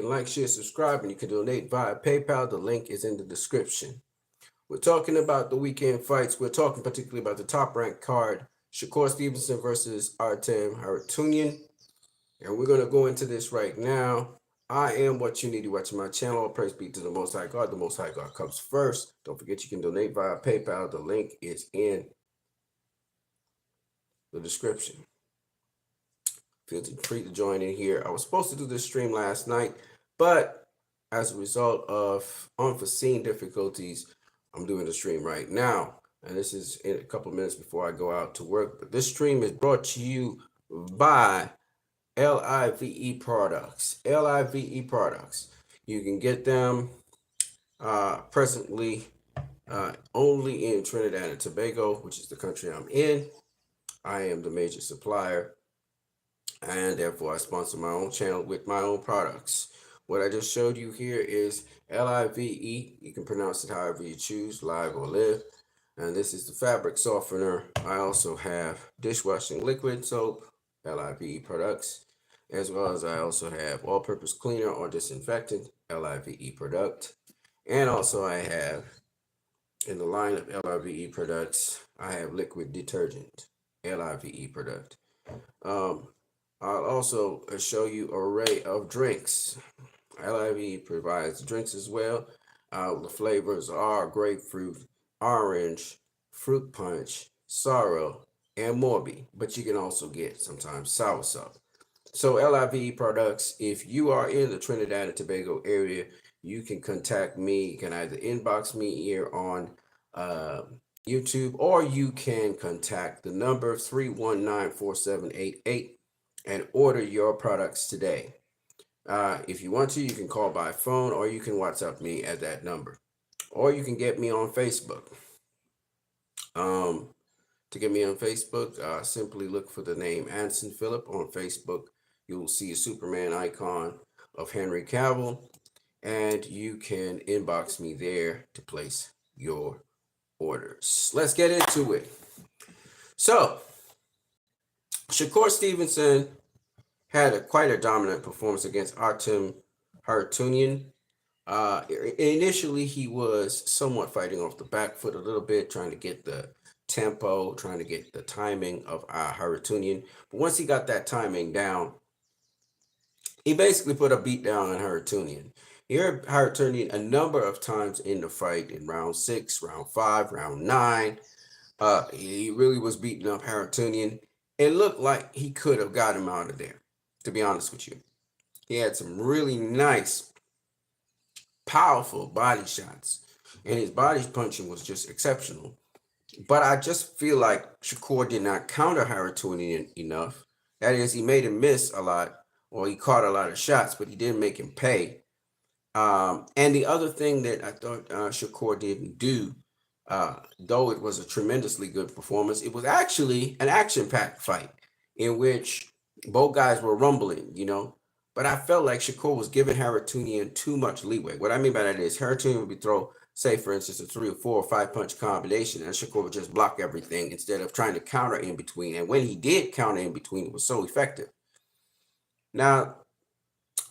like, share, subscribe, and you can donate via PayPal. The link is in the description. We're talking about the weekend fights. We're talking particularly about the top-ranked card, Shakur Stevenson versus Artem Harutyunyan. And we're going to go into this right now. I am what you need to watch my channel. All praise be to the Most High God. The Most High God comes first. Don't forget you can donate via PayPal. The link is in the description. Feel free to join in here. I was supposed to do this stream last night, but as a result of unforeseen difficulties, I'm doing the stream right now. And this is in a couple of minutes before I go out to work. But this stream is brought to you by LIVE products. LIVE products. You can get them presently only in Trinidad and Tobago, which is the country I'm in. I am the major supplier, and therefore I sponsor my own channel with my own products. What I just showed you here is LIVE. You can pronounce it however you choose, live or live. And this is the fabric softener. I also have dishwashing liquid soap, LIVE products, as well as I also have all-purpose cleaner or disinfectant, LIVE product. And also I have, in the line of LIVE products, I have liquid detergent, LIVE product. I'll also show you an array of drinks. LIVE provides drinks as well. The flavors are grapefruit, orange, fruit punch, sorrel, and Morby. But you can also get sometimes soursop. So LIVE products, if you are in the Trinidad and Tobago area, you can contact me. You can either inbox me here on YouTube, or you can contact the number 319-4788 and order your products today. If you want to, you can call by phone, or you can WhatsApp me at that number, or you can get me on Facebook. To get me on Facebook, simply look for the name Anson Phillip on Facebook. You will see a Superman icon of Henry Cavill, and you can inbox me there to place your orders. Let's get into it. So, Shakur Stevenson had quite a dominant performance against Artem Harutyunyan. Initially, he was somewhat fighting off the back foot a little bit, trying to get the tempo, trying to get the timing of Harutyunyan. But once he got that timing down, he basically put a beat down on Harutyunyan. He heard Harutyunyan a number of times in the fight, in round 6, round 5, round 9. He really was beating up Harutyunyan. It looked like he could have got him out of there, to be honest with you. He had some really nice, powerful body shots, and his body punching was just exceptional. But I just feel like Shakur did not counter Harutyunyan enough. That is, he made him miss a lot, or he caught a lot of shots, but he didn't make him pay. And the other thing that I thought Shakur didn't do, though it was a tremendously good performance, it was actually an action-packed fight in which both guys were rumbling, you know. But I felt like Shakur was giving Harutyunyan too much leeway. What I mean by that is Harutyunyan would throw, say, for instance, a 3 or 4 or 5 punch combination, and Shakur would just block everything instead of trying to counter in between. And when he did counter in between, it was so effective. Now,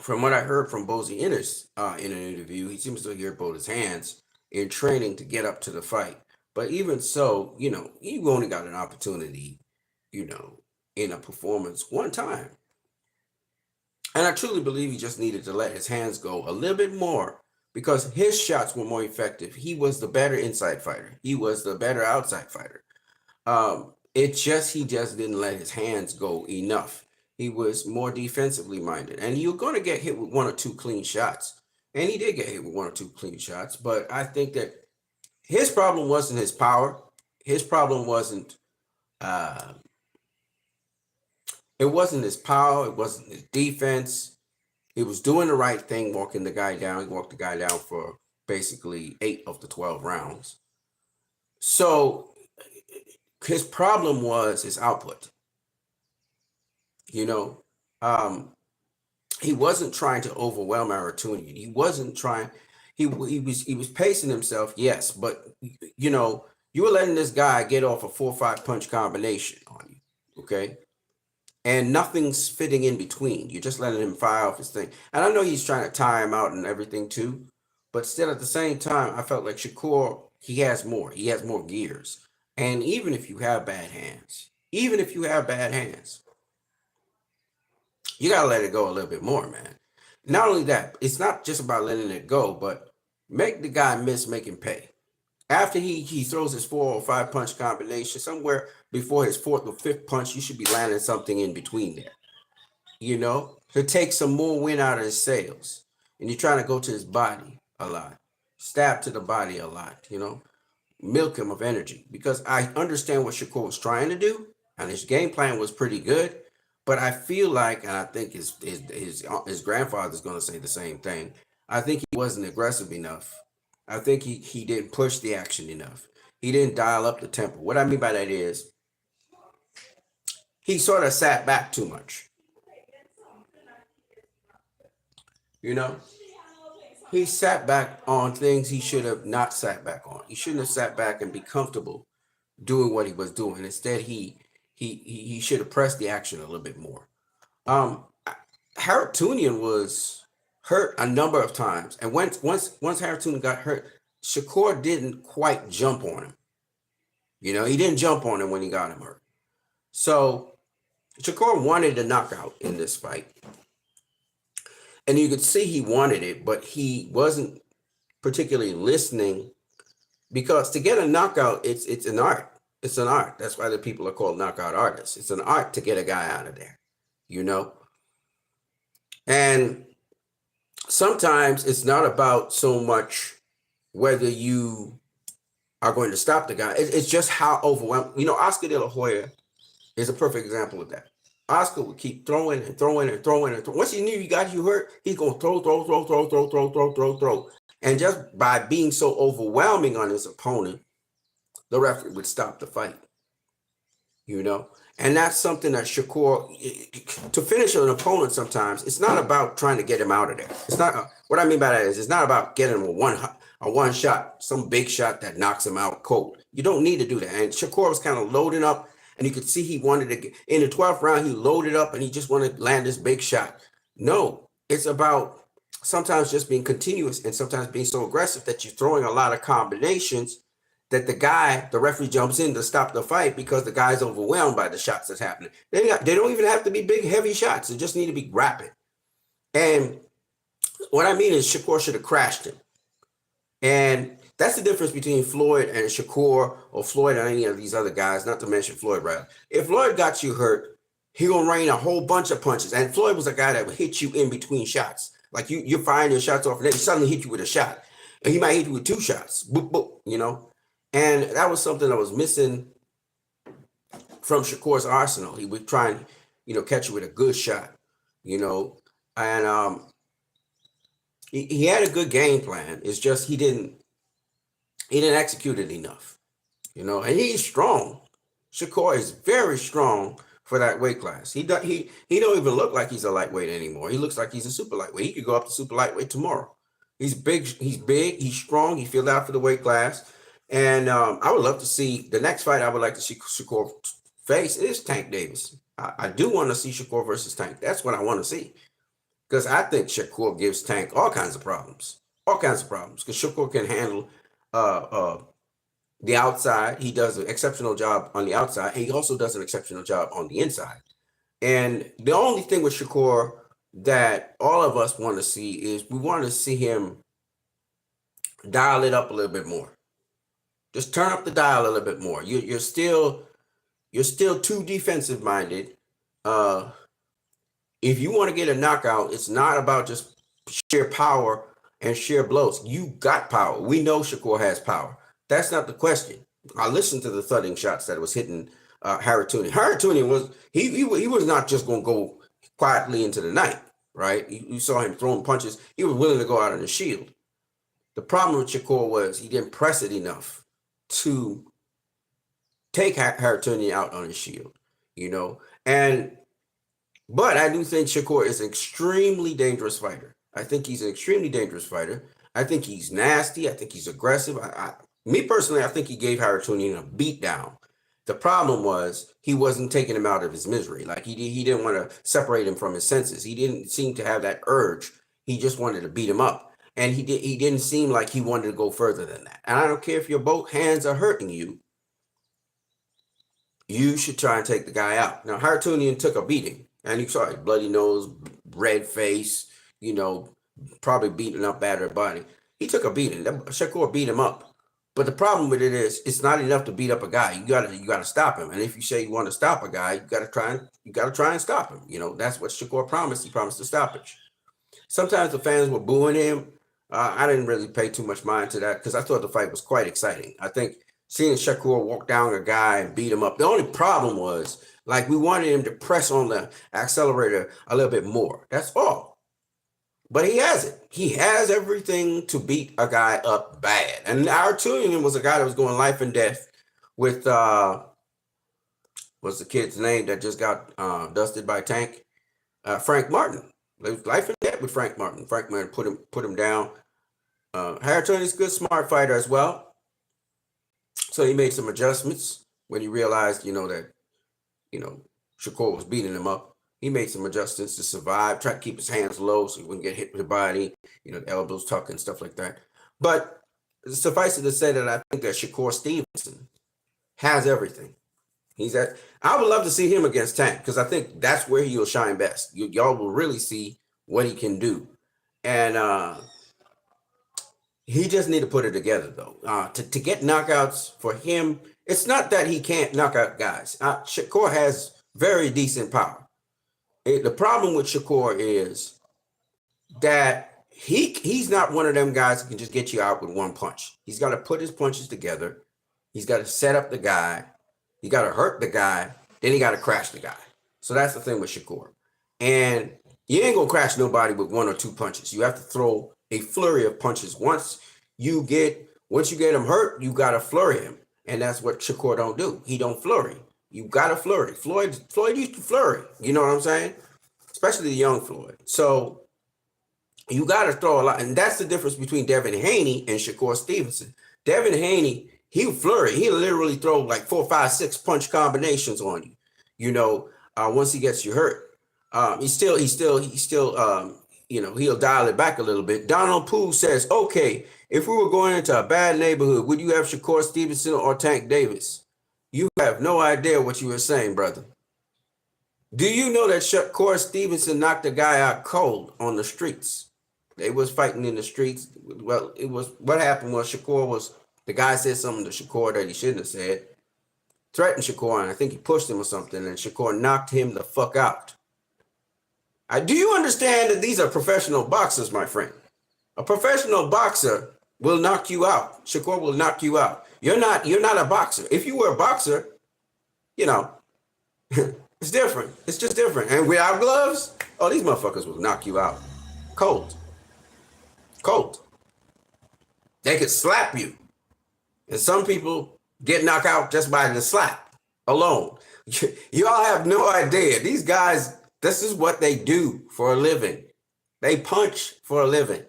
from what I heard from Bozy Ennis in an interview, he seems to hear both his hands in training to get up to the fight. But even so, you know, he only got an opportunity, you know, in a performance one time. And I truly believe he just needed to let his hands go a little bit more, because his shots were more effective. He was the better inside fighter. He was the better outside fighter. He just didn't let his hands go enough. He was more defensively minded, and you're going to get hit with 1 or 2 clean shots. And he did get hit with 1 or 2 clean shots, but I think that his problem wasn't his power. His problem wasn't, it wasn't his power. It wasn't his defense. He was doing the right thing, walking the guy down. He walked the guy down for basically 8 of the 12 rounds. So his problem was his output. You know, he wasn't trying to overwhelm Harutyunyan. He wasn't trying. He was pacing himself, yes, but you know, you were letting this guy get off a 4 or 5 punch combination on you, okay? and nothing's fitting in between. You're just letting him fire off his thing. And I know he's trying to tire him out and everything too, but still at the same time, I felt like Shakur, he has more. He has more gears. And even if you have bad hands, even if you have bad hands, you gotta let it go a little bit more, man. Not only that, it's not just about letting it go, but make the guy miss, make him pay. After he throws his 4 or 5 punch combination, somewhere before his 4th or 5th punch, you should be landing something in between there. You know, to take some more wind out of his sails. And you're trying to go to his body a lot, stab to the body a lot, you know, milk him of energy. Because I understand what Shakur was trying to do, and his game plan was pretty good. But I feel like, and I think his grandfather's going to say the same thing. I think he wasn't aggressive enough. I think he didn't push the action enough. He didn't dial up the tempo. What I mean by that is he sort of sat back too much. You know, he sat back on things he should have not sat back on. He shouldn't have sat back and be comfortable doing what he was doing. Instead, he should have pressed the action a little bit more. Um, Harutyunyan was hurt a number of times, and once Harutyunyan got hurt, Shakur didn't quite jump on him. You know, he didn't jump on him when he got him hurt. So Shakur wanted a knockout in this fight. And you could see he wanted it, but he wasn't particularly listening, because to get a knockout, it's an art. It's an art. That's why the people are called knockout artists. It's an art to get a guy out of there, you know? And sometimes it's not about so much whether you are going to stop the guy. It's just how overwhelmed. You know, Oscar De La Hoya is a perfect example of that. Oscar would keep throwing and throwing and throwing and throwing. Once he knew he got you hurt, he's going to throw. And just by being so overwhelming on his opponent, the referee would stop the fight, you know? And that's something that Shakur, to finish an opponent sometimes, it's not about trying to get him out of there. It's not, what I mean by that is it's not about getting him a one shot, some big shot that knocks him out cold. You don't need to do that. And Shakur was kind of loading up, and you could see he wanted to get, in the 12th round, he loaded up and he just wanted to land this big shot. No, it's about sometimes just being continuous and sometimes being so aggressive that you're throwing a lot of combinations that the referee jumps in to stop the fight because the guy's overwhelmed by the shots that's happening. They don't even have to be big, heavy shots. They just need to be rapid. And what I mean is Shakur should have crashed him. And that's the difference between Floyd and Shakur, or Floyd and any of these other guys, not to mention Floyd, rather. If Floyd got you hurt, he gonna rain a whole bunch of punches. And Floyd was a guy that would hit you in between shots. Like you're firing your shots off, and then he suddenly hit you with a shot. And he might hit you with 2 shots. Boop, boop, you know? And that was something that was missing from Shakur's arsenal. He would try and, you know, catch you with a good shot, you know. And he had a good game plan. It's just he didn't execute it enough, you know. And he's strong. Shakur is very strong for that weight class. He don't even look like he's a lightweight anymore. He looks like he's a super lightweight. He could go up to super lightweight tomorrow. He's big, he's strong, he filled out for the weight class. And I would love to see the next fight. I would like to see Shakur face is Tank Davis. I do want to see Shakur versus Tank. That's what I want to see, because I think Shakur gives Tank all kinds of problems, because Shakur can handle the outside. He does an exceptional job on the outside. He also does an exceptional job on the inside. And the only thing with Shakur that all of us want to see is we want to see him dial it up a little bit more. Just turn up the dial a little bit more. You're still too defensive minded. If you want to get a knockout, it's not about just sheer power and sheer blows. You got power. We know Shakur has power. That's not the question. I listened to the thudding shots that was hitting Harutyunyan. Harutyunyan was not just going to go quietly into the night, right? You saw him throwing punches. He was willing to go out on the shield. The problem with Shakur was he didn't press it enough to take Harutyunyan out on his shield, you know. But I do think Shakur is an extremely dangerous fighter. I think he's an extremely dangerous fighter. I think he's nasty. I think he's aggressive. Me personally, I think he gave Harutyunyan a beat down. The problem was he wasn't taking him out of his misery. Like he didn't want to separate him from his senses. He didn't seem to have that urge. He just wanted to beat him up. And he didn't seem like he wanted to go further than that. And I don't care if your both hands are hurting you, you should try and take the guy out. Now, Harutyunyan took a beating, and you saw it, bloody nose, red face, probably beating up, battered body. He took a beating. Shakur beat him up. But the problem with it is, it's not enough to beat up a guy. You gotta stop him. And if you say you want to stop a guy, you gotta try and stop him. That's what Shakur promised. He promised to stoppage. Sometimes the fans were booing him. I didn't really pay too much mind to that because I thought the fight was quite exciting. I think seeing Shakur walk down a guy and beat him up. The only problem was, we wanted him to press on the accelerator a little bit more. That's all. But he has it. He has everything to beat a guy up bad. And Artem was a guy that was going life and death with, what's the kid's name that just got dusted by Tank? Frank Martin. Life and death with Frank Martin. Frank Martin put him down. Harutyunyan is a good, smart fighter as well. So he made some adjustments when he realized, that, Shakur was beating him up. He made some adjustments to survive, try to keep his hands low so he wouldn't get hit with the body, the elbows tucked and stuff like that. But suffice it to say that I think that Shakur Stevenson has everything. I would love to see him against Tank because I think that's where he'll shine best. Y'all will really see what he can do. And he just need to put it together, though. To get knockouts for him, it's not that he can't knock out guys. Shakur has very decent power. The problem with Shakur is that he's not one of them guys that can just get you out with one punch. He's got to put his punches together. He's got to set up the guy. You got to hurt the guy. Then you got to crash the guy. So that's the thing with Shakur. And you ain't going to crash nobody with one or two punches. You have to throw a flurry of punches. Once you get him hurt, you got to flurry him. And that's what Shakur don't do. He don't flurry. You got to flurry. Floyd used to flurry. You know what I'm saying? Especially the young Floyd. So you got to throw a lot. And that's the difference between Devin Haney and Shakur Stevenson. Devin Haney, he'll flurry. He'll literally throw 4, 5, 6 punch combinations on you. Once he gets you hurt, he'll dial it back a little bit. Donald Poole says, okay, if we were going into a bad neighborhood, would you have Shakur Stevenson or Tank Davis? You have no idea what you were saying, brother. Do you know that Shakur Stevenson knocked a guy out cold on the streets? They was fighting in the streets. Well, what happened was the guy said something to Shakur that he shouldn't have said, threatened Shakur, and I think he pushed him or something, and Shakur knocked him the fuck out. Do you understand that these are professional boxers, my friend? A professional boxer will knock you out. Shakur will knock you out. You're not a boxer. If you were a boxer, it's different. It's just different. And without gloves, these motherfuckers will knock you out. Cold. They could slap you. And some people get knocked out just by the slap alone. You all have no idea. These guys, this is what they do for a living. They punch for a living.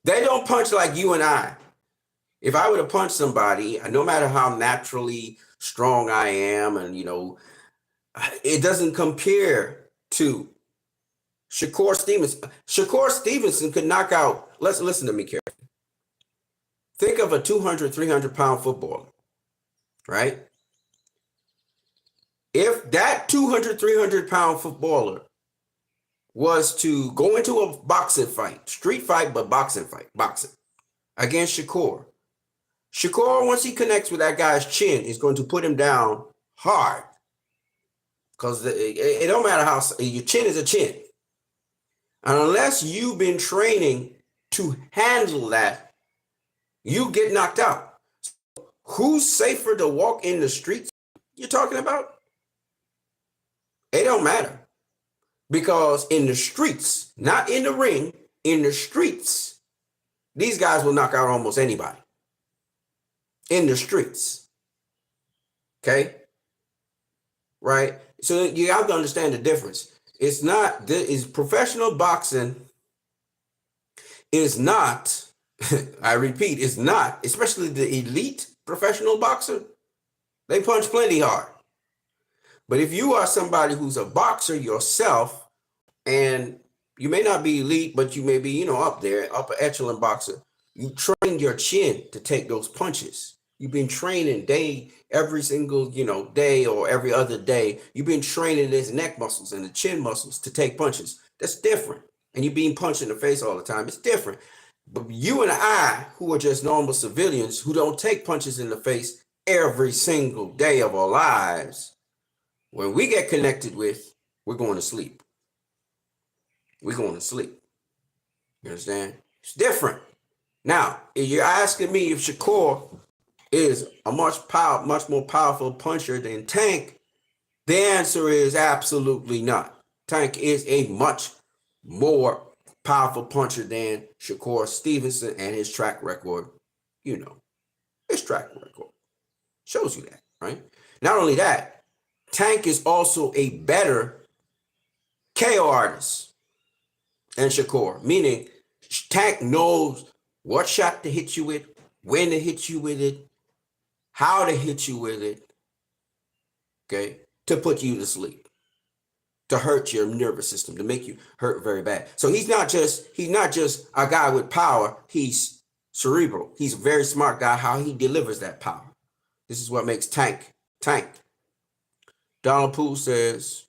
They don't punch like you and I. If I were to punch somebody, no matter how naturally strong I am, and it doesn't compare to Shakur Stevenson. Shakur Stevenson could knock out, let's listen to me carefully. Think of a 200, 300-pound footballer, right? If that 200, 300-pound footballer was to go into a boxing fight, street fight, but boxing, against Shakur, once he connects with that guy's chin, is going to put him down hard. Because it don't matter how, your chin is a chin. And unless you've been training to handle that, you get knocked out. Who's safer to walk in the streets you're talking about? It don't matter. Because in the streets, not in the ring, in the streets, these guys will knock out almost anybody. In the streets. Okay? Right? So you have to understand the difference. It's not, professional boxing is not, I repeat, it's not, especially the elite professional boxer, They punch plenty hard. But if you are somebody who's a boxer yourself, and you may not be elite, but you may be, you know, up there, upper echelon boxer, you train your chin to take those punches. You've been training every single, you know, day or every other day. You've been training his neck muscles and the chin muscles to take punches. That's different. And you're being punched in the face all the time. It's different. But you and I, who are just normal civilians who don't take punches in the face every single day of our lives, when we get connected with, we're going to sleep. We're going to sleep. You understand? It's different. Now, if you're asking me if Shakur is a much more powerful puncher than Tank, the answer is absolutely not. Tank is a much more powerful puncher than Shakur Stevenson, and his track record, you know, his track record shows you that, right? Not only that, Tank is also a better KO artist than Shakur, meaning Tank knows what shot to hit you with, when to hit you with it, how to hit you with it, okay, to put you to sleep, to hurt your nervous system, to make you hurt very bad. So he's not just a guy with power, he's cerebral. He's a very smart guy, how he delivers that power. This is what makes Tank. Donald Poole says,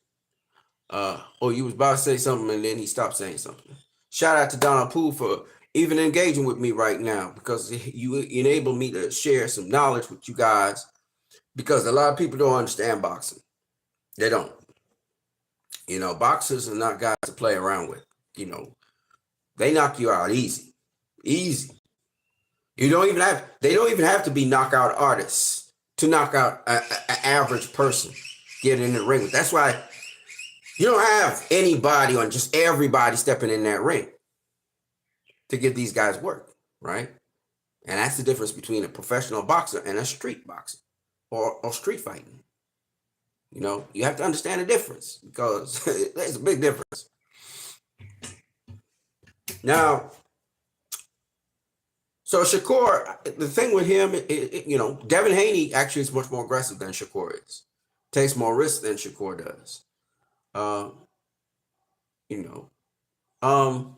oh, you was about to say something and then he stopped saying something. Shout out to Donald Poole for even engaging with me right now, because you enable me to share some knowledge with you guys, because a lot of people don't understand boxing. They don't. You know, boxers are not guys to play around with. You know, they knock you out easy. They don't even have to be knockout artists to knock out an average person, get in the ring with. That's why you don't have anybody on just everybody stepping in that ring to give these guys work, right? And that's the difference between a professional boxer and a street boxer or street fighting. You know, you have to understand the difference, because there's a big difference. Now, so Shakur, the thing with him, you know, Devin Haney actually is much more aggressive than Shakur is. Takes more risks than Shakur does. You know.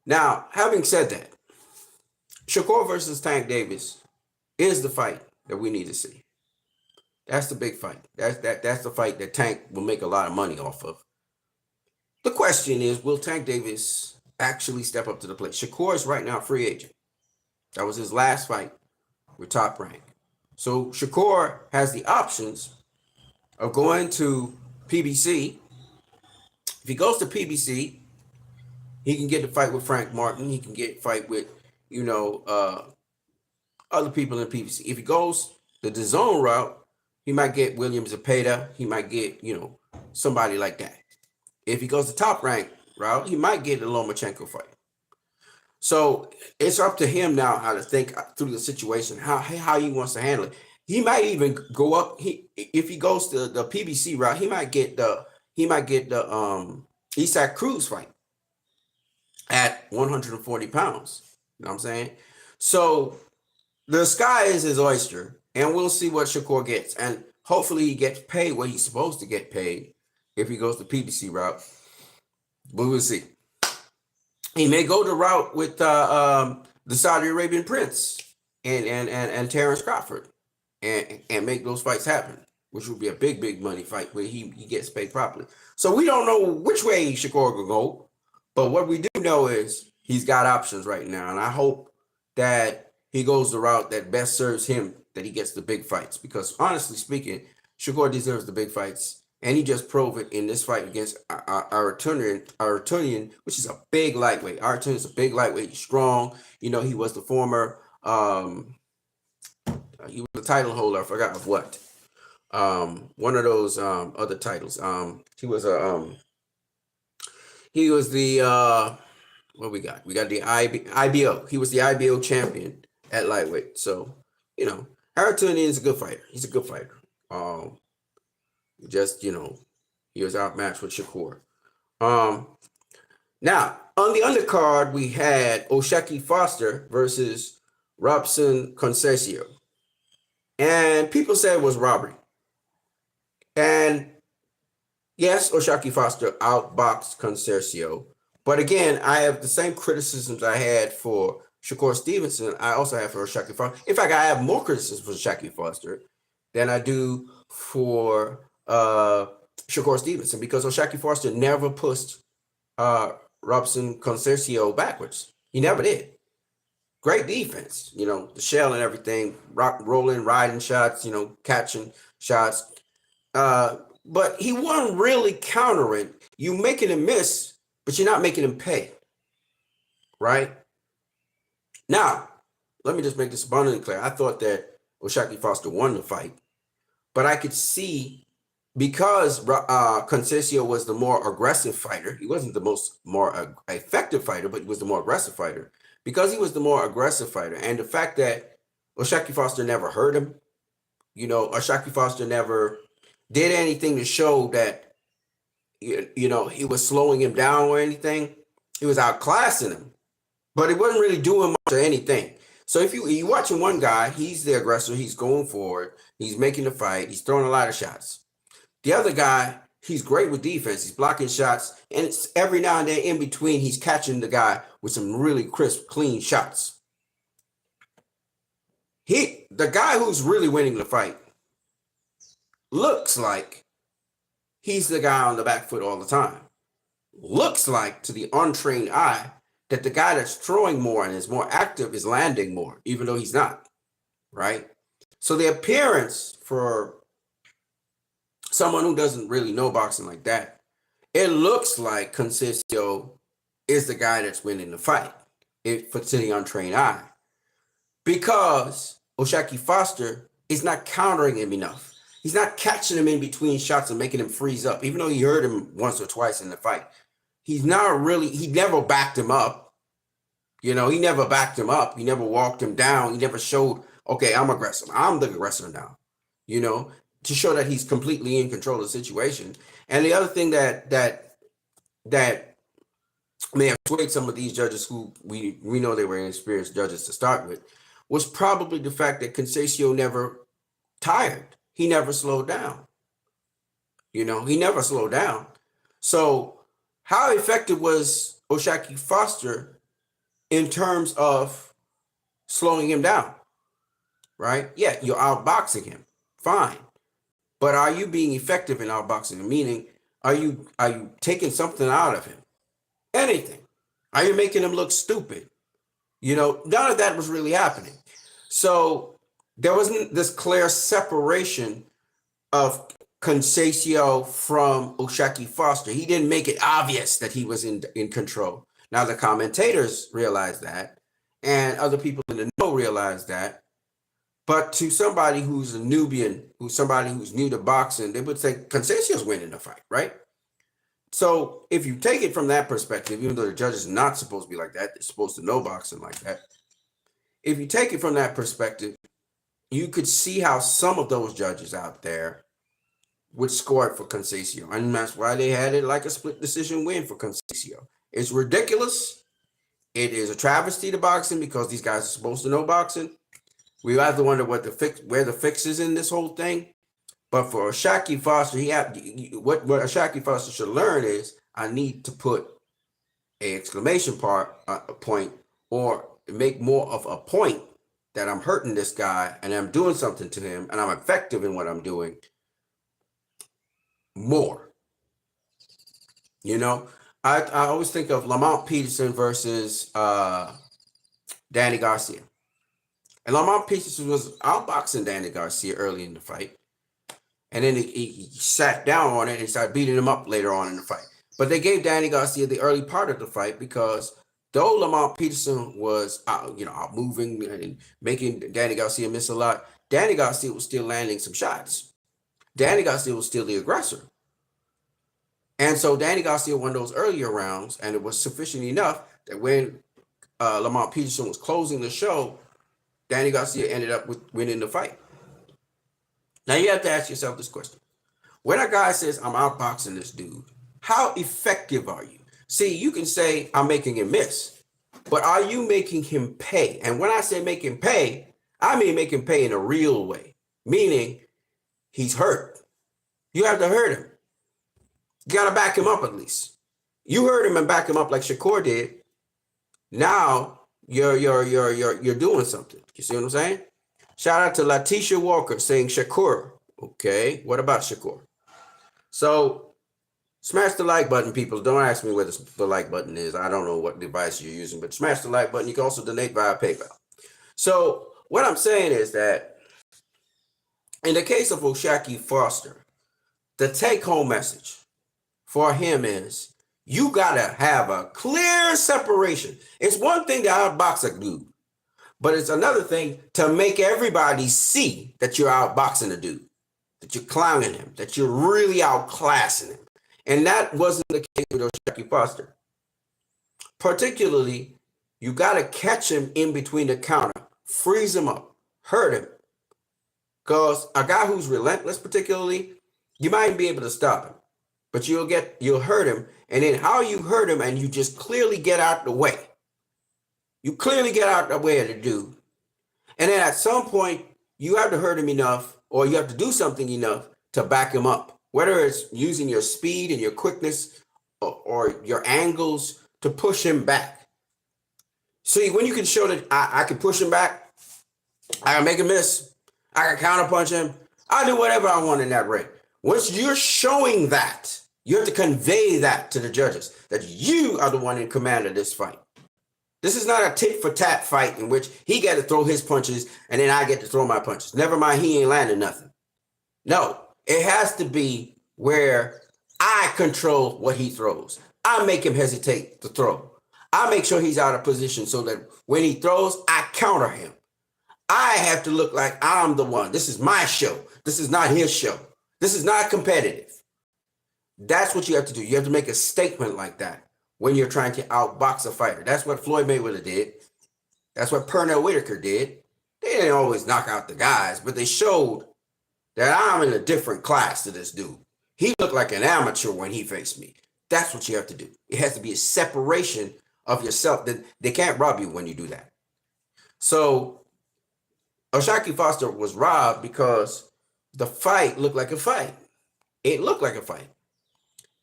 Now, having said that, Shakur versus Tank Davis is the fight that we need to see. That's the big fight. That's the fight that Tank will make a lot of money off of. The question is, will Tank Davis actually step up to the plate? Shakur is right now a free agent. That was his last fight with Top Rank. So Shakur has the options of going to PBC. If he goes to PBC, he can get the fight with Frank Martin. He can get a fight with, you know, other people in PBC. If he goes the DAZN route, he might get William Zepeda. He might get, you know, somebody like that. If he goes the Top Rank route, he might get the Lomachenko fight. So it's up to him now how to think through the situation, how he wants to handle it. He might even go up. If he goes to the PBC route, he might get the Isaac Cruz fight at 140 pounds. You know what I'm saying? So the sky is his oyster, and we'll see what Shakur gets. And hopefully he gets paid what he's supposed to get paid if he goes the PBC route. But we'll see. He may go the route with the Saudi Arabian Prince and Terrence Crawford and make those fights happen, which would be a big money fight where he gets paid properly. So we don't know which way Shakur will go, but what we do know is he's got options right now, and I hope that he goes the route that best serves him, that he gets the big fights, because honestly speaking, Shakur deserves the big fights, and he just proved it in this fight against Harutyunyan, which is a big lightweight. Artem is a big lightweight, he's strong. You know, he was the former, he was the title holder, I forgot of what. One of those other titles. He was the what we got? We got the IBO. He was the IBO champion at lightweight. So, you know, Harutyunyan is a good fighter. He's a good fighter. Just, you know, he was outmatched with Shakur. Now, on the undercard, we had Oshaquie Foster versus Robson Conceicao. And people said it was robbery. And yes, Oshaquie Foster outboxed Conceicao. But again, I have the same criticisms I had for Shakur Stevenson, I also have for Oshaquie Foster. In fact, I have more criticisms for Oshaquie Foster than I do for Shakur Stevenson, because Oshaquie Foster never pushed Robson Conceicao backwards. He never did. Great defense, the shell and everything, rolling, riding shots, catching shots. But he wasn't really countering. You making him miss, but you're not making him pay. Right? Now, let me just make this abundantly clear. I thought that Oshaquie Foster won the fight, but I could see, because Conceicao was the more aggressive fighter. He wasn't the more effective fighter, but he was the more aggressive fighter. Because he was the more aggressive fighter, and the fact that Oshaquie Foster never hurt him, Oshaquie Foster never did anything to show that, he was slowing him down or anything. He was outclassing him, but he wasn't really doing much or anything. So if you're watching one guy, he's the aggressor, he's going forward, he's making the fight, he's throwing a lot of shots. The other guy, he's great with defense, he's blocking shots, and it's every now and then in between, he's catching the guy with some really crisp, clean shots. The guy who's really winning the fight looks like he's the guy on the back foot all the time. Looks like, to the untrained eye, that the guy that's throwing more and is more active is landing more, even though he's not, right? So the appearance for someone who doesn't really know boxing like that, it looks like Conceicao is the guy that's winning the fight, for to the untrained eye, because Oshaquie Foster is not countering him enough. He's not catching him in between shots and making him freeze up, even though he hurt him once or twice in the fight. He never backed him up. He never backed him up. He never walked him down. He never showed, okay, I'm aggressive. I'm the aggressor now, to show that he's completely in control of the situation. And the other thing that may have swayed some of these judges, who we know they were inexperienced judges to start with, was probably the fact that Conceicao never tired. He never slowed down. He never slowed down. So how effective was Oshaquie Foster in terms of slowing him down? Right? Yeah, you're outboxing him. Fine. But are you being effective in outboxing him? Meaning, are you taking something out of him? Anything? Are you making him look stupid? None of that was really happening. So there wasn't this clear separation of Conceicao from Oshaquie Foster. He didn't make it obvious that he was in control. Now the commentators realized that, and other people in the know realized that. But to somebody who's a Nubian, somebody who's new to boxing, they would say Conceicao's winning the fight, right? So if you take it from that perspective, even though the judge is not supposed to be like that, they're supposed to know boxing like that. If you take it from that perspective, you could see how some of those judges out there would score it for Conceicao. And that's why they had it like a split decision win for Conceicao. It's ridiculous. It is a travesty to boxing, because these guys are supposed to know boxing. We have to wonder where the fix is in this whole thing. But for Oshaquie Foster, what Oshaquie Foster should learn is, I need to put an exclamation point, or make more of a point that I'm hurting this guy and I'm doing something to him and I'm effective in what I'm doing more. I always think of Lamont Peterson versus Danny Garcia. And Lamont Peterson was outboxing Danny Garcia early in the fight. And then he sat down on it and started beating him up later on in the fight. But they gave Danny Garcia the early part of the fight, because though Lamont Peterson was out moving and making Danny Garcia miss a lot, Danny Garcia was still landing some shots. Danny Garcia was still the aggressor. And so Danny Garcia won those earlier rounds, and it was sufficient enough that when Lamont Peterson was closing the show, Danny Garcia ended up with winning the fight. Now you have to ask yourself this question. When a guy says, I'm outboxing this dude, how effective are you? See, you can say, I'm making him miss, but are you making him pay? And when I say make him pay, I mean make him pay in a real way. meaning he's hurt. You have to hurt him. You got to back him up at least. You hurt him and back him up like Shakur did. Now you're doing something. You see what I'm saying? Shout out to Letitia Walker saying Shakur. Okay, what about Shakur? So smash the like button, people. Don't ask me where the like button is. I don't know what device you're using, but smash the like button. You can also donate via PayPal. So what I'm saying is that in the case of Oshaquie Foster, the take-home message for him is you gotta have a clear separation. It's one thing to outbox a dude, but it's another thing to make everybody see that you're outboxing a dude, that you're clowning him, that you're really outclassing him. And that wasn't the case with Oshaquie Foster. Particularly, you gotta catch him in between the counter, freeze him up, hurt him. Because a guy who's relentless, particularly, you might be able to stop him, but you'll hurt him. And then how you hurt him and you just clearly get out the way. You clearly get out the way of the dude. And then at some point, you have to hurt him enough, or you have to do something enough to back him up. Whether it's using your speed and your quickness or your angles to push him back. See, when you can show that I can push him back, I can make him miss, I can counterpunch him, I'll do whatever I want in that ring. Once you're showing that, you have to convey that to the judges, that you are the one in command of this fight. This is not a tit for tat fight in which he got to throw his punches and then I get to throw my punches. Never mind, he ain't landing nothing. No, it has to be where I control what he throws. I make him hesitate to throw. I make sure he's out of position so that when he throws, I counter him. I have to look like I'm the one. This is my show. This is not his show. This is not competitive. That's what you have to do. You have to make a statement like that when you're trying to outbox a fighter. That's what Floyd Mayweather did. That's what Pernell Whitaker did. They didn't always knock out the guys, but they showed that I'm in a different class to this dude. He looked like an amateur when he faced me. That's what you have to do. It has to be a separation of yourself. They can't rob you when you do that. So Oshaquie Foster was robbed because the fight looked like a fight. It looked like a fight.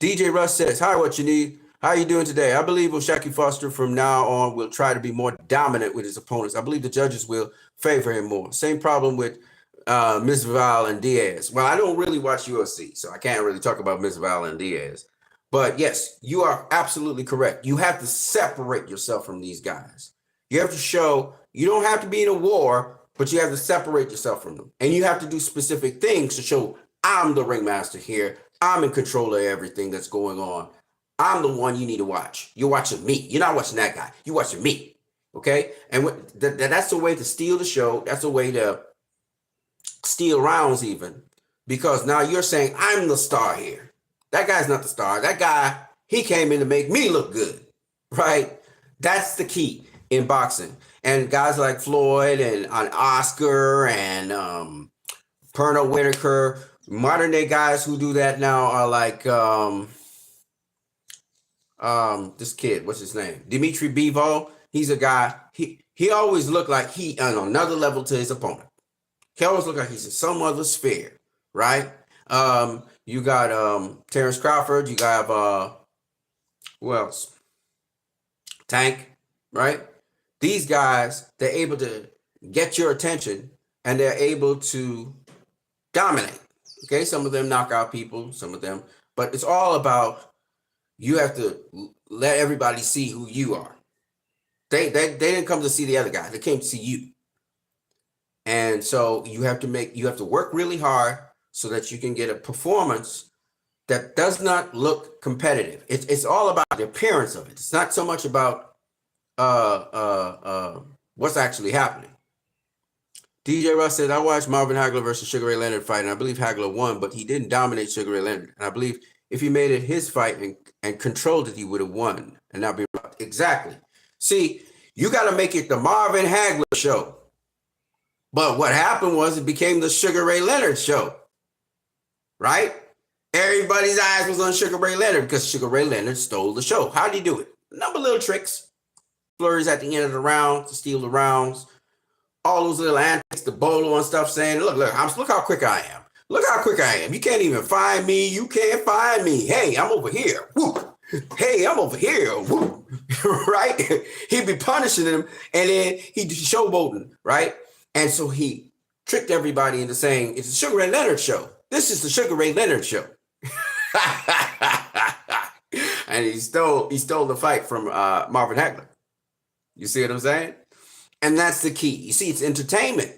DJ Russ says, hi, what you need? How are you doing today? I believe Oshaquie Foster from now on will try to be more dominant with his opponents. I believe the judges will favor him more. Same problem with Masvidal and Diaz. Well, I don't really watch UFC, so I can't really talk about Masvidal and Diaz. But yes, you are absolutely correct. You have to separate yourself from these guys. You have to show you don't have to be in a war, but you have to separate yourself from them. And you have to do specific things to show I'm the ringmaster here. I'm in control of everything that's going on. I'm the one you need to watch. You're watching me. You're not watching that guy. You're watching me. Okay? And that's a way to steal the show. That's a way to steal rounds even. Because now you're saying I'm the star here. That guy's not the star. That guy, he came in to make me look good. Right? That's the key in boxing. And guys like Floyd and Oscar and Pernell Whitaker, modern day guys who do that now are like this kid, what's his name? Dimitri Bivol. He's a guy, he always looked like he on another level to his opponent. He always looked like he's in some other sphere, right? You got Terrence Crawford, you got who else? Tank, right? These guys, they're able to get your attention and they're able to dominate. Okay, some of them knock out people, some of them, but it's all about you have to let everybody see who you are. They didn't come to see the other guy. They came to see you. And so you have to work really hard so that you can get a performance that does not look competitive. It's all about the appearance of it. It's not so much about what's actually happening. DJ Russ said, I watched Marvin Hagler versus Sugar Ray Leonard fight, and I believe Hagler won, but he didn't dominate Sugar Ray Leonard. And I believe if he made it his fight and controlled it, he would have won and not be robbed. Exactly. See, you got to make it the Marvin Hagler show. But what happened was it became the Sugar Ray Leonard show, right? Everybody's eyes was on Sugar Ray Leonard because Sugar Ray Leonard stole the show. How did he do it? A number of little tricks. Flurries at the end of the round to steal the rounds. all those little antics, the bolo and stuff, saying, look how quick I am. Look how quick I am. You can't even find me. You can't find me. Hey, I'm over here. Woo. Hey, I'm over here. Woo. Right? He'd be punishing them, and then he'd showboating, right? And so he tricked everybody into saying, it's the Sugar Ray Leonard show. This is the Sugar Ray Leonard show. And he stole the fight from Marvin Hagler. You see what I'm saying? And that's the key. You see, it's entertainment.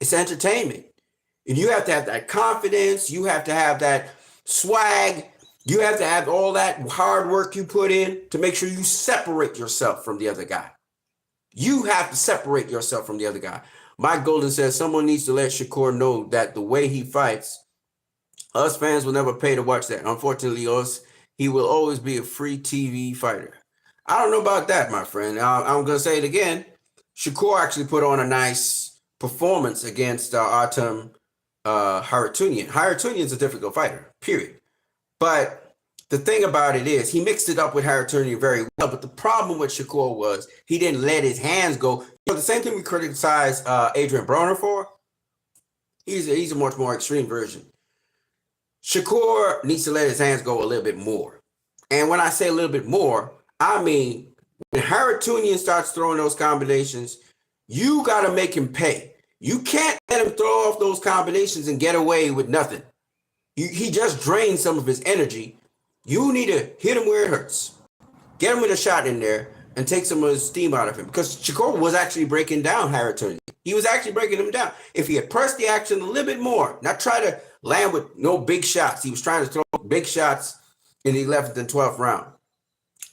It's entertainment. And you have to have that confidence. You have to have that swag. You have to have all that hard work you put in to make sure you separate yourself from the other guy. You have to separate yourself from the other guy. Mike Golden says someone needs to let Shakur know that the way he fights, us fans will never pay to watch that. Unfortunately, he will always be a free TV fighter. I don't know about that, my friend. I'm going to say it again. Shakur actually put on a nice performance against Artem Harutyunyan. Harutyunyan's a difficult fighter, period. But the thing about it is he mixed it up with Harutyunyan very well. But the problem with Shakur was he didn't let his hands go. The same thing we criticize Adrian Broner for. He's a much more extreme version. Shakur needs to let his hands go a little bit more. And when I say a little bit more, I mean, when Harutyunyan starts throwing those combinations, you got to make him pay. You can't let him throw off those combinations and get away with nothing. He just drains some of his energy. You need to hit him where it hurts. Get him with a shot in there and take some of the steam out of him. Because Shakur was actually breaking down Harutyunyan. He was actually breaking him down. If he had pressed the action a little bit more, not try to land with no big shots. He was trying to throw big shots in the 11th and 12th round.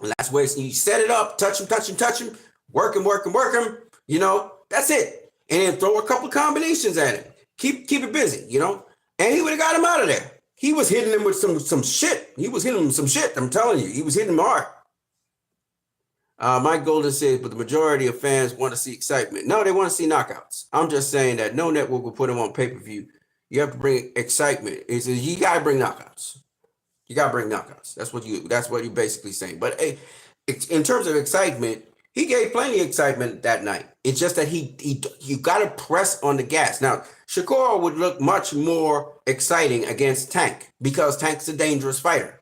And that's where you set it up, touch him, work him, you know, that's it. And then throw a couple combinations at him. Keep it busy, you know, and he would have got him out of there. He was hitting him with some shit. He was hitting him with some shit, I'm telling you. He was hitting him hard. Mike Golden said, but the majority of fans want to see excitement. No, they want to see knockouts. I'm just saying that no network will put him on pay-per-view. You have to bring excitement. You got to bring knockouts. You got to bring knockouts. That's what you're basically saying. But in terms of excitement, he gave plenty of excitement that night. It's just that you got to press on the gas. Now, Shakur would look much more exciting against Tank because Tank's a dangerous fighter.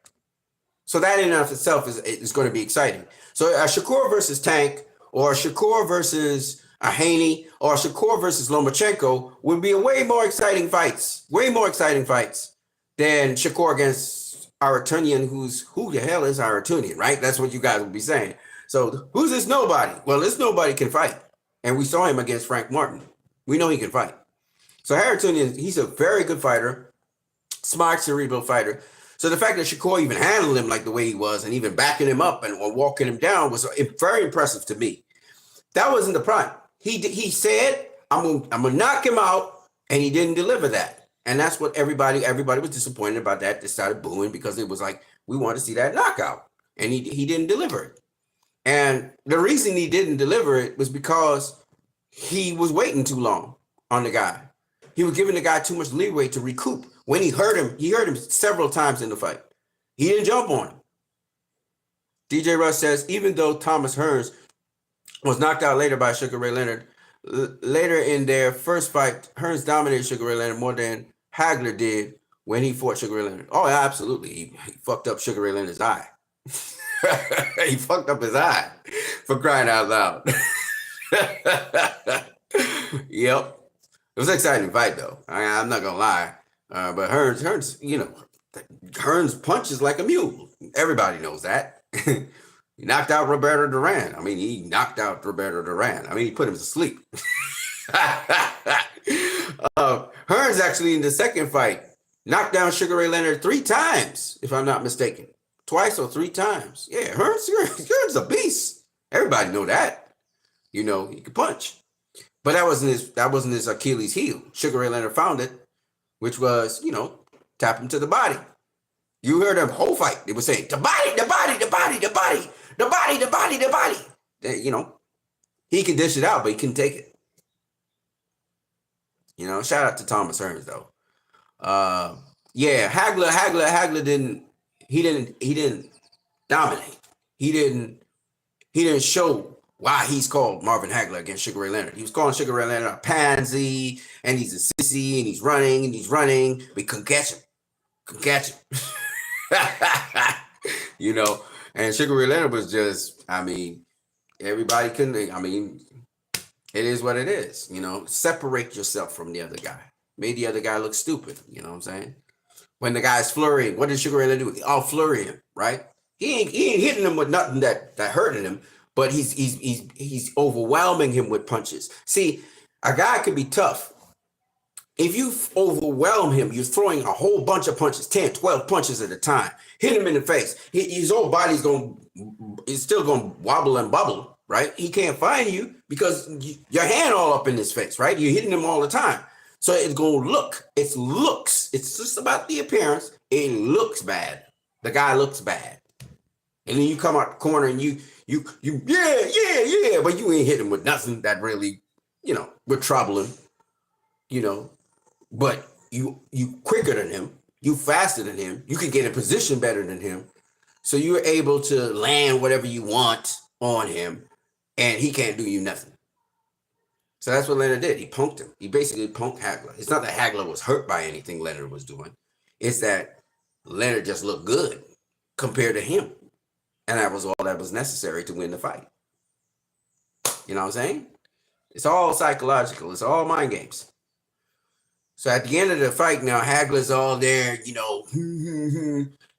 So that in and of itself is going to be exciting. So a Shakur versus Tank, or a Shakur versus a Haney, or a Shakur versus Lomachenko would be a way more exciting fights than Shakur against Harutyunyan, who the hell is Harutyunyan, right? That's what you guys would be saying. So who's this nobody? Well, this nobody can fight. And we saw him against Frank Martin. We know he can fight. So Harutyunyan, he's a very good fighter, smart, cerebral fighter. So the fact that Shakur even handled him like the way he was and even backing him up and walking him down was very impressive to me. That wasn't the problem. He said, I'm gonna knock him out, and he didn't deliver that. And that's what everybody was disappointed about that. They started booing because it was like, we want to see that knockout. And he didn't deliver it. And the reason he didn't deliver it was because he was waiting too long on the guy. He was giving the guy too much leeway to recoup. When he hurt him several times in the fight. He didn't jump on him. DJ Russ says, even though Thomas Hearns was knocked out later by Sugar Ray Leonard, later in their first fight, Hearns dominated Sugar Ray Leonard more than Hagler did when he fought Sugar Ray Leonard. Oh, yeah, absolutely. He fucked up Sugar Ray Leonard's eye. He fucked up his eye, for crying out loud. Yep. It was an exciting fight, though. I'm not going to lie. But Hearns, you know, Hearns punches like a mule. Everybody knows that. He knocked out Roberto Duran. I mean, he knocked out Roberto Duran. I mean, he put him to sleep. Hearns actually in the second fight knocked down Sugar Ray Leonard 3 times, if I'm not mistaken. Twice or 3 times. Yeah, Hearns a beast. Everybody know that. You know, he could punch. But that wasn't his Achilles heel. Sugar Ray Leonard found it, which was, you know, tap him to the body. You heard them whole fight. They were saying, the body. You know, he can dish it out, but he can take it. You know, shout out to Thomas Hearns, though. Yeah, Hagler didn't dominate. He didn't show why he's called Marvin Hagler against Sugar Ray Leonard. He was calling Sugar Ray Leonard a pansy, and he's a sissy, and he's running. We couldn't catch him. Couldn't catch him. You know, and Sugar Ray Leonard was just, I mean, everybody couldn't, I mean, it is what it is. You know, separate yourself from the other guy. Made the other guy look stupid. You know what I'm saying? When the guy's flurrying, what did Sugar Ray Leonard do? I'll flurry him, right? He ain't hitting him with nothing that hurting him, but he's overwhelming him with punches. See, a guy could be tough. If you overwhelm him, you're throwing a whole bunch of punches, 10, 12 punches at a time. Hit him in the face. His whole body's still going to wobble and bubble, right? He can't find you because your hand all up in his face, right? You're hitting him all the time. So it's going to look, it's just about the appearance. It looks bad. The guy looks bad. And then you come out the corner and you, yeah, but you ain't hitting him with nothing that really, you know, would trouble him, you know. But you quicker than him, you faster than him, you can get in position better than him. So you're able to land whatever you want on him, and he can't do you nothing. So that's what Leonard did. He punked him. He basically punked Hagler. It's not that Hagler was hurt by anything Leonard was doing. It's that Leonard just looked good compared to him. And that was all that was necessary to win the fight. You know what I'm saying? It's all psychological. It's all mind games. So at the end of the fight now, Hagler's all there, you know,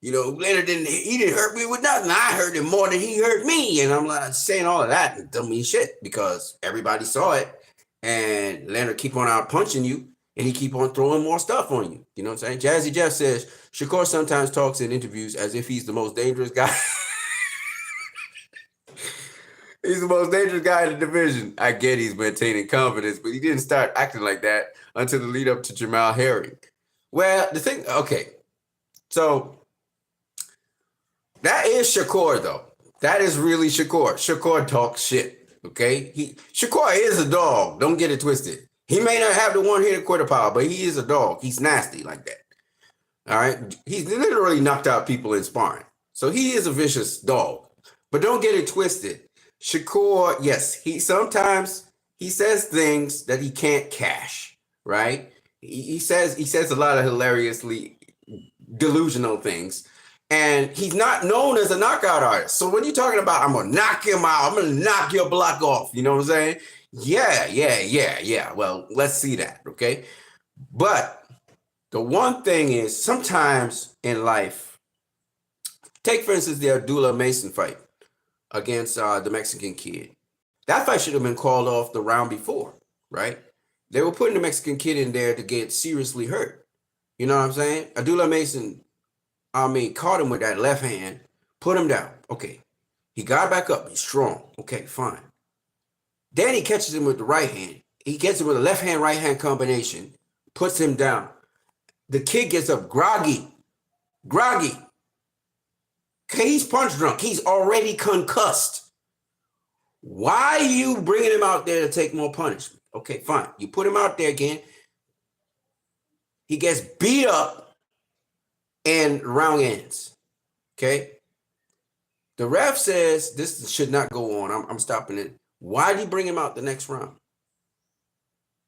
Leonard didn't hurt me with nothing. I hurt him more than he hurt me. And I'm like saying all of that and don't mean shit because everybody saw it. And Leonard keep on out punching you and he keep on throwing more stuff on you. You know what I'm saying? Jazzy Jeff says, Shakur sometimes talks in interviews as if he's the most dangerous guy. He's the most dangerous guy in the division. I get he's maintaining confidence, but he didn't start acting like that until the lead up to Jamal Herring. Well, the thing, okay. So that is Shakur, though. That is really Shakur. Shakur talks shit. Okay, Shakur is a dog. Don't get it twisted. He may not have the one-hitter quitter power, but he is a dog. He's nasty like that. All right, he's literally knocked out people in sparring, so he is a vicious dog. But don't get it twisted. Shakur, yes, he sometimes says things that he can't cash. Right? He says a lot of hilariously delusional things. And he's not known as a knockout artist. So when you're talking about, I'm going to knock him out, I'm going to knock your block off, you know what I'm saying? Yeah. Well, let's see that, okay? But the one thing is, sometimes in life, take, for instance, the Abdullah Mason fight against the Mexican kid. That fight should have been called off the round before, right? They were putting the Mexican kid in there to get seriously hurt. You know what I'm saying? Abdullah Mason, caught him with that left hand, put him down. Okay. He got back up. He's strong. Okay, fine. Then he catches him with the right hand. He gets him with a left hand, right hand combination, puts him down. The kid gets up groggy. Okay, he's punch drunk. He's already concussed. Why are you bringing him out there to take more punishment? Okay, fine. You put him out there again. He gets beat up. And round ends, okay? The ref says this should not go on. I'm stopping it. Why did he bring him out the next round?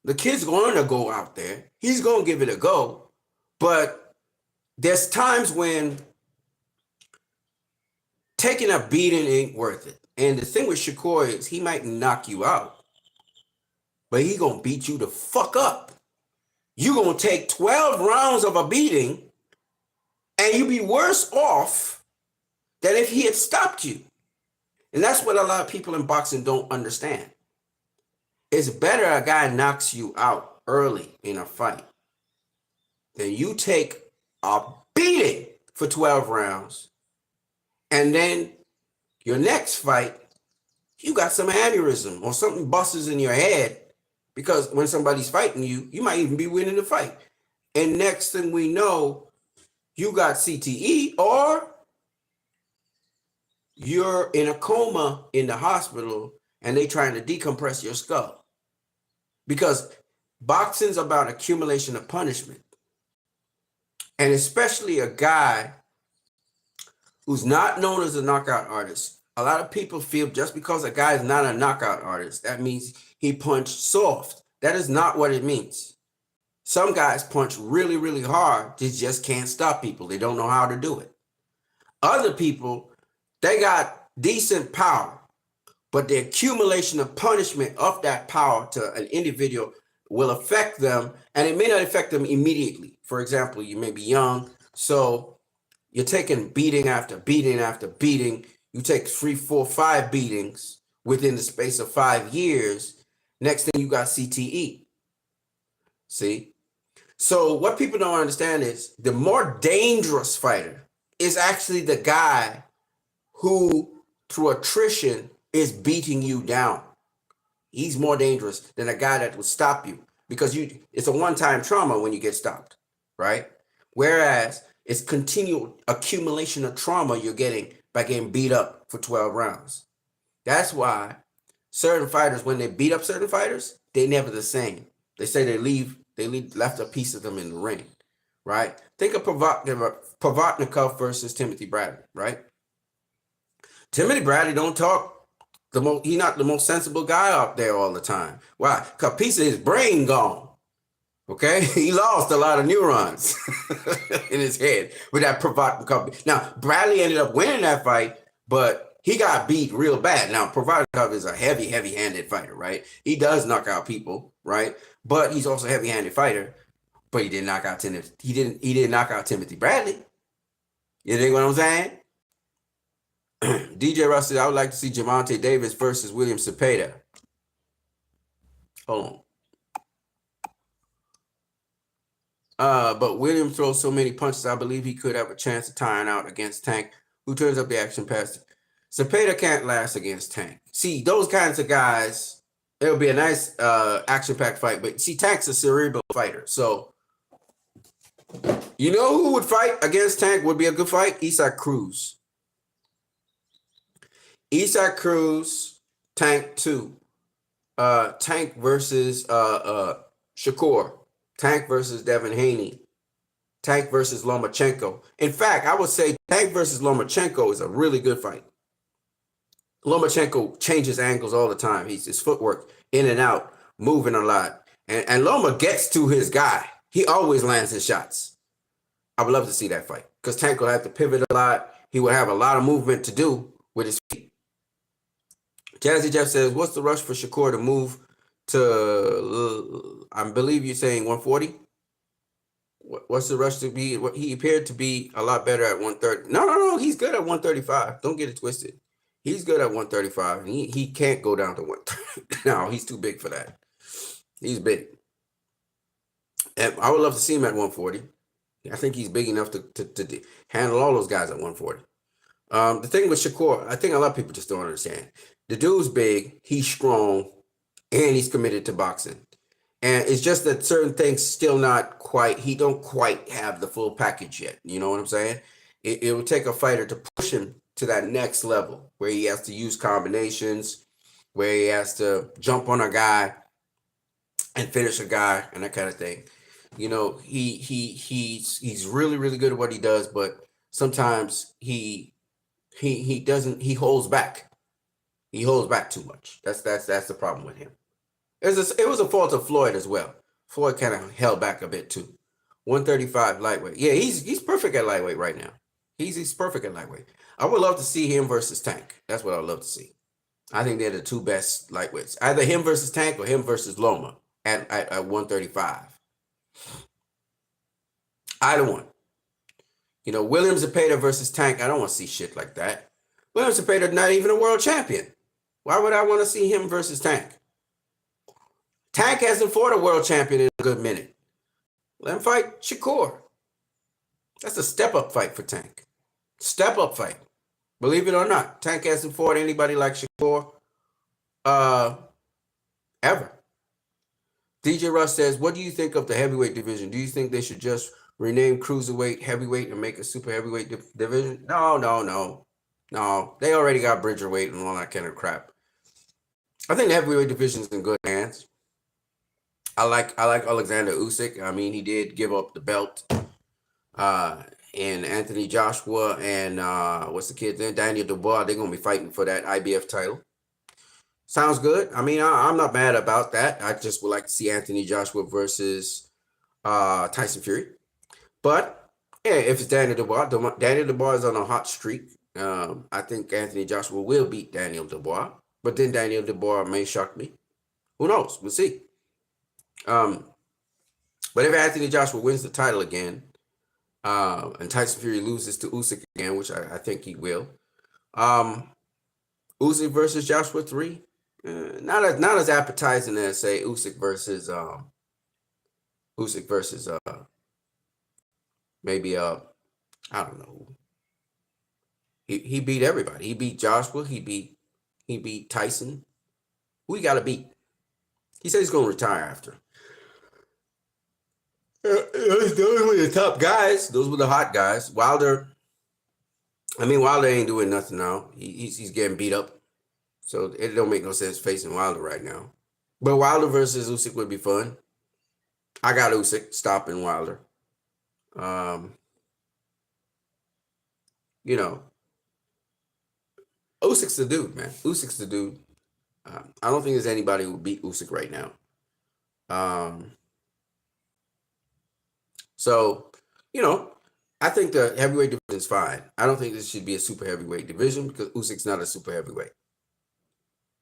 The kid's going to go out there. He's going to give it a go. But there's times when taking a beating ain't worth it. And the thing with Shakur is he might knock you out, but he going to beat you the fuck up. You're going to take 12 rounds of a beating, and you'd be worse off than if he had stopped you. And that's what a lot of people in boxing don't understand. It's better a guy knocks you out early in a fight than you take a beating for 12 rounds. And then your next fight, you got some aneurysm or something busts in your head, because when somebody's fighting you, you might even be winning the fight. And next thing we know, you got CTE, or you're in a coma in the hospital and they trying to decompress your skull. Because boxing's about accumulation of punishment. And especially a guy who's not known as a knockout artist, A lot of people feel just because a guy is not a knockout artist, that means he punched soft. That is not what it means. Some guys punch really, really hard. They just can't stop people. They don't know how to do it. Other people, they got decent power, but the accumulation of punishment of that power to an individual will affect them, and it may not affect them immediately. For example, you may be young, so you're taking beating after beating after beating. You take 3, 4, 5 beatings within the space of 5 years. Next thing you got CTE. See? So what people don't understand is the more dangerous fighter is actually the guy who, through attrition, is beating you down. He's more dangerous than a guy that will stop you, because it's a one-time trauma when you get stopped, right? Whereas it's continual accumulation of trauma you're getting by getting beat up for 12 rounds. That's why certain fighters, when they beat up certain fighters, they never the same. They say they left a piece of them in the ring, right? Think of Provodnikov versus Timothy Bradley, right? Timothy Bradley don't talk he's not the most sensible guy out there all the time. Why? Because a piece of his brain gone. Okay, he lost a lot of neurons in his head with that Provodnikov. Now Bradley ended up winning that fight, but he got beat real bad. Now Provodnikov is a heavy-handed fighter, right? He does knock out people, right? But he's also a heavy-handed fighter. But he didn't knock out Timothy. He didn't knock out Timothy Bradley. You think what I'm saying? DJ Russ said, I would like to see Gervonta Davis versus William Cepeda. Hold on. But William throws so many punches, I believe he could have a chance of tying out against Tank, who turns up the action pass. Cepeda can't last against Tank. See, those kinds of guys, it'll be a nice action-packed fight. But see, Tank's a cerebral fighter. So, you know who would fight against Tank would be a good fight? Isaac Cruz. Isaac Cruz, Tank 2. Tank versus Shakur. Tank versus Devin Haney. Tank versus Lomachenko. In fact, I would say Tank versus Lomachenko is a really good fight. Lomachenko changes angles all the time. His footwork in and out, moving a lot. And Loma gets to his guy. He always lands his shots. I would love to see that fight because Tank will have to pivot a lot. He will have a lot of movement to do with his feet. Jazzy Jeff says, what's the rush for Shakur to move to, I believe you're saying 140? What's the rush to be? He appeared to be a lot better at 130. No, he's good at 135. Don't get it twisted. He's good at 135. And he can't go down to 130. No, he's too big for that. He's big. And I would love to see him at 140. I think he's big enough to handle all those guys at 140. The thing with Shakur, I think a lot of people just don't understand. The dude's big, he's strong, and he's committed to boxing. And it's just that certain things still not quite, he don't quite have the full package yet. You know what I'm saying? It will take a fighter to push him to that next level where he has to use combinations, where he has to jump on a guy and finish a guy and that kind of thing. You know, he's really, really good at what he does, but sometimes he holds back. He holds back too much. That's the problem with him. It was a fault of Floyd as well. Floyd kind of held back a bit too. 135 lightweight. Yeah, he's perfect at lightweight right now. He's perfect at lightweight. I would love to see him versus Tank. That's what I would love to see. I think they're the two best lightweights. Either him versus Tank or him versus Loma at 135. Either one. You know, William Cepeda versus Tank, I don't want to see shit like that. William Cepeda not even a world champion. Why would I want to see him versus Tank? Tank hasn't fought a world champion in a good minute. Let him fight Shakur. That's a step-up fight for Tank. Step-up fight. Believe it or not, Tank hasn't fought anybody like Shakur ever. DJ Russ says, what do you think of the heavyweight division? Do you think they should just rename cruiserweight heavyweight and make a super heavyweight division? No. They already got Bridgerweight and all that kind of crap. I think the heavyweight division is in good hands. I like Alexander Usyk. I mean, he did give up the belt. And Anthony Joshua and what's the kid's name? Daniel Dubois. They're gonna be fighting for that IBF title. Sounds good. I mean, I'm not mad about that. I just would like to see Anthony Joshua versus Tyson Fury. But yeah, if it's Daniel Dubois, Daniel Dubois is on a hot streak. I think Anthony Joshua will beat Daniel Dubois, but then Daniel Dubois may shock me. Who knows? We'll see. Um, but if Anthony Joshua wins the title again, and Tyson Fury loses to Usyk again, which I think he will, Usyk versus Joshua 3, not as appetizing as say Usyk versus maybe I don't know. He beat everybody. He beat Joshua. He beat Tyson. Who he got to beat? He said he's going to retire after. Those were the top guys. Those were the hot guys. Wilder ain't doing nothing now. He's getting beat up. So it don't make no sense facing Wilder right now. But Wilder versus Usyk would be fun. I got Usyk stopping Wilder. You know, Usyk's the dude, man. Usyk's the dude. I don't think there's anybody who would beat Usyk right now. So, I think the heavyweight division is fine. I don't think this should be a super heavyweight division because Usyk's not a super heavyweight.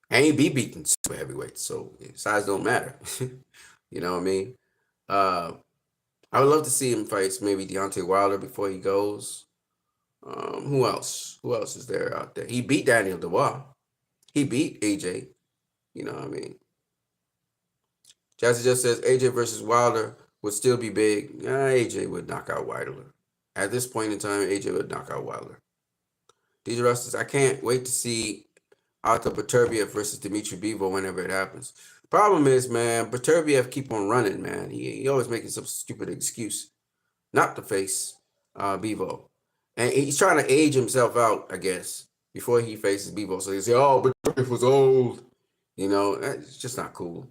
And he be beating super heavyweights, so size don't matter. You know what I mean? I would love to see him face maybe Deontay Wilder before he goes. Who else? Who else is there out there? He beat Daniel Dubois. He beat AJ. You know what I mean? Jazzy just says AJ versus Wilder would still be big. AJ would knock out Wilder. At this point in time, AJ would knock out Wilder. DJ Russ says, I can't wait to see Artem Beterbiev versus Dmitry Bivol whenever it happens. Problem is, man, Beterbiev keep on running, man. He always making some stupid excuse not to face Bivol. And he's trying to age himself out, I guess, before he faces Bivol. So he say, oh, Beterbiev was old. It's just not cool.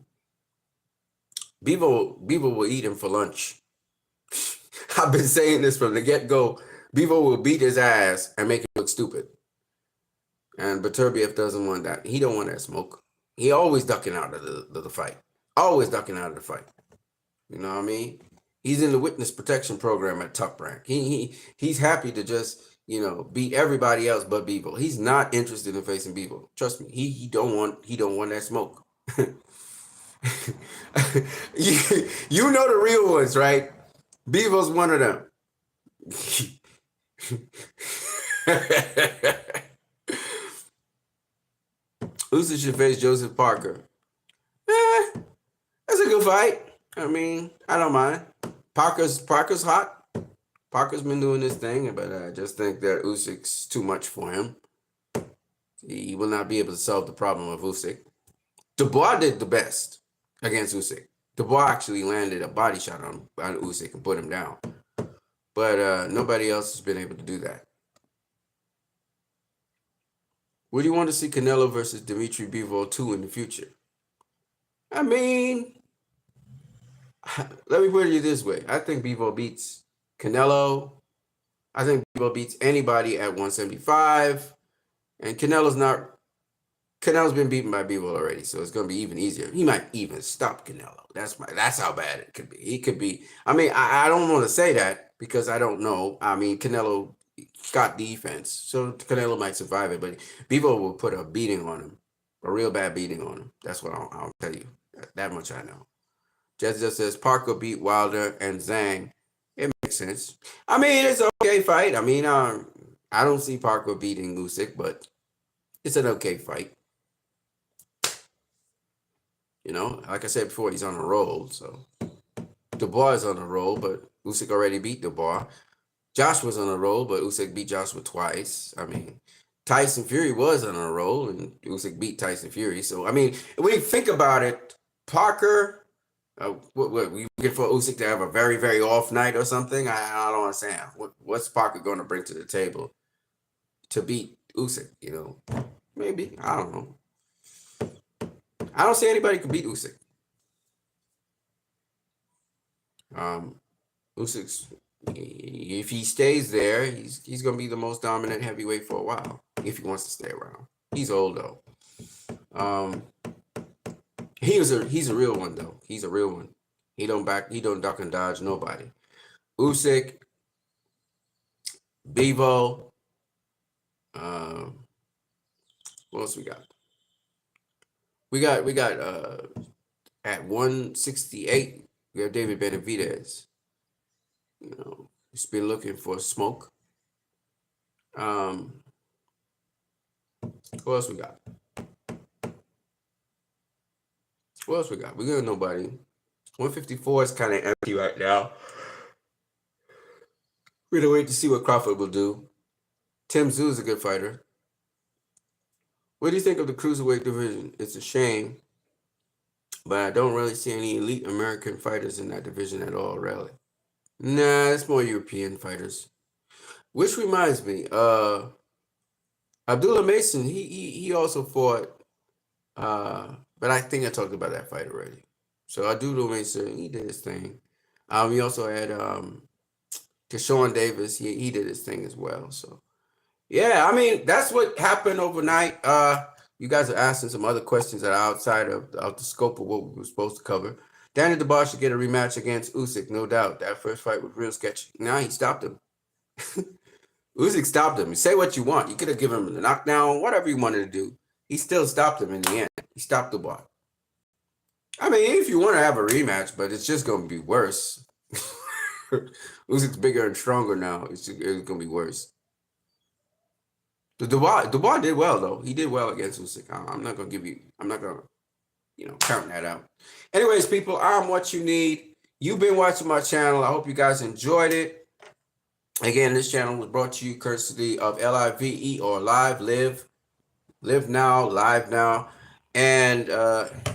Bivol will eat him for lunch. I've been saying this from the get-go. Bivol will beat his ass and make him look stupid. And Beterbiev doesn't want that. He don't want that smoke. He always ducking out of the fight. Always ducking out of the fight. You know what I mean? He's in the witness protection program at Top Rank. He's happy to just, beat everybody else but Bivol. He's not interested in facing Bivol. Trust me. He don't want that smoke. you know the real ones, right? Bivol's one of them. Usyk should face Joseph Parker. That's a good fight. I mean, I don't mind. Parker's hot. Parker's been doing this thing, but I just think that Usyk's too much for him. He will not be able to solve the problem of Usyk. Dubois did the best against Usyk. Dubois actually landed a body shot on Usyk and put him down. But nobody else has been able to do that. Would you want to see Canelo versus Dmitry Bivol 2 in the future? I mean, let me put it this way. I think Bivol beats Canelo. I think Bivol beats anybody at 175. And Canelo's been beaten by Bivol already, so it's going to be even easier. He might even stop Canelo. That's how bad it could be. He could be. I mean, I don't want to say that because I don't know. I mean, Canelo got defense, so Canelo might survive it, but Bivol will put a beating on him, a real bad beating on him. That's what I'll tell you. That much I know. Jesse just says Parker beat Wilder and Zhang. It makes sense. I mean, it's an okay fight. I mean, I don't see Parker beating Usyk, but it's an okay fight. Like I said before, he's on a roll. So Dubois is on a roll, but Usyk already beat Dubois. Joshua's on a roll, but Usyk beat Joshua twice. I mean, Tyson Fury was on a roll, and Usyk beat Tyson Fury. So, I mean, when you think about it, Parker, we looking for Usyk to have a very, very off night or something? I don't understand. What's Parker going to bring to the table to beat Usyk? Maybe. I don't know. I don't see anybody could beat Usyk. Usyk's If he stays there, he's gonna be the most dominant heavyweight for a while if he wants to stay around. He's old though. He's a real one though. He's a real one. He don't duck and dodge nobody. Usyk, Bevo. What else we got? We got at 168, we have David Benavidez. You know, he's been looking for smoke. Who else we got? What else we got? We got nobody. 154 is kind of empty right now. We're gonna wait to see what Crawford will do. Tim Tszyu is a good fighter. What do you think of the cruiserweight division? It's a shame, but I don't really see any elite American fighters in that division at all, really. Nah, it's more European fighters. Which reminds me, Abdullah Mason, he also fought, but I think I talked about that fight already. So Abdullah Mason, he did his thing. We also had Keshawn Davis, he did his thing as well. So yeah, I mean, that's what happened overnight. You guys are asking some other questions that are outside of the scope of what we were supposed to cover. Danny DeBar should get a rematch against Usyk, no doubt. That first fight was real sketchy. Now he stopped him. Usyk stopped him. You say what you want. You could have given him the knockdown, whatever you wanted to do. He still stopped him in the end. He stopped DeBar. I mean, if you want to have a rematch, but it's just going to be worse. Usyk's bigger and stronger now. It's going to be worse. DeBar did well though. He did well against Usyk. I'm not gonna count that out. Anyways, people, I'm what you need. You've been watching my channel. I hope you guys enjoyed it. Again, this channel was brought to you courtesy of LIVE or Live Now. And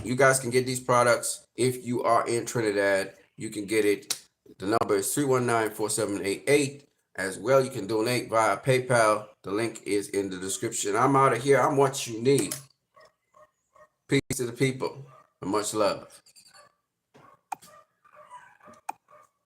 you guys can get these products if you are in Trinidad. You can get it. The number is 319-4788. As well, you can donate via PayPal. The link is in the description. I'm out of here. I'm what you need. Peace to the people and much love.